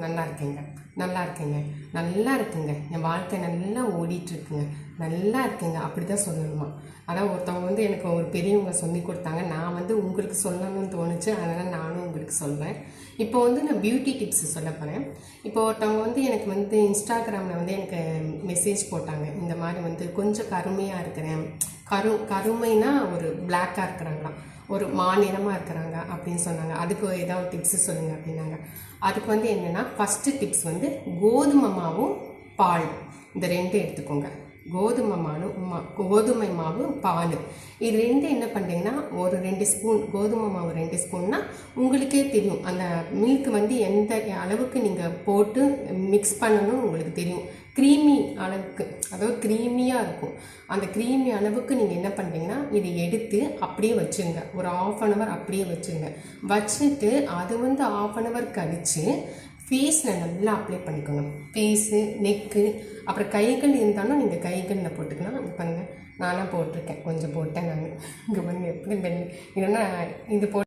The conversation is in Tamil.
நல்லா இருக்கேங்க, நல்லா இருக்கேங்க, நல்லா இருக்குங்க, என் வாழ்க்கை நல்லா ஓடிட்டுருக்குங்க, நல்லா இருக்குங்க, அப்படி தான் சொல்லணுமா. அதான் ஒருத்தவங்க எனக்கு ஒரு பெரியவங்க சொல்லி கொடுத்தாங்க. நான் உங்களுக்கு சொல்லணும்னு தோணுச்சு, அதனால் நானும் உங்களுக்கு சொல்கிறேன். இப்போ நான் பியூட்டி டிப்ஸ் சொல்ல போகிறேன். இப்போ ஒருத்தவங்க எனக்கு இன்ஸ்டாகிராமில் எனக்கு மெசேஜ் போட்டாங்க. இந்த மாதிரி கொஞ்சம் கருமையாக இருக்கிறேன், கருமைனா ஒரு பிளாக்காக இருக்கிறாங்களாம், ஒரு மாநிறமாக இருக்கிறாங்க அப்படின்னு சொன்னாங்க. அதுக்கு ஏதாவது டிப்ஸு சொல்லுங்கள் அப்படின்னாங்க. அதுக்கு என்னென்னா, ஃபஸ்ட்டு டிப்ஸ் கோதுமை மாவும் பால், இந்த ரெண்டு எடுத்துக்கோங்க. கோதுமை மாவு பால், இது ரெண்டு என்ன பண்ணுறீங்கன்னா, ஒரு 2 ஸ்பூன் கோதுமை மாவு 2 ஸ்பூன்னா உங்களுக்கே தெரியும் அந்த மில்க் எந்த அளவுக்கு நீங்கள் போட்டு மிக்ஸ் பண்ணணும் உங்களுக்கு தெரியும். க்ரீமி அளவுக்கு, அதாவது க்ரீமியாக இருக்கும். அந்த க்ரீமி அளவுக்கு நீங்கள் என்ன பண்ணுறீங்கன்னா, இதை எடுத்து அப்படியே வச்சுங்க. ஒரு 1/2 hour அப்படியே வச்சுங்க. வச்சுட்டு அது 1/2 hour கழித்து ஃபேஸில் நல்லா அப்ளை பண்ணிக்கோங்க. ஃபேஸு, நெக்கு, அப்புறம் கைகள் இருந்தாலும் நீங்கள் கைகளில் போட்டுக்கலாம். இங்கே பாருங்கள், நானாக போட்டிருக்கேன், கொஞ்சம் போட்டேன் நான். இங்கே பாருங்கள் எப்படி இல்லைன்னா இது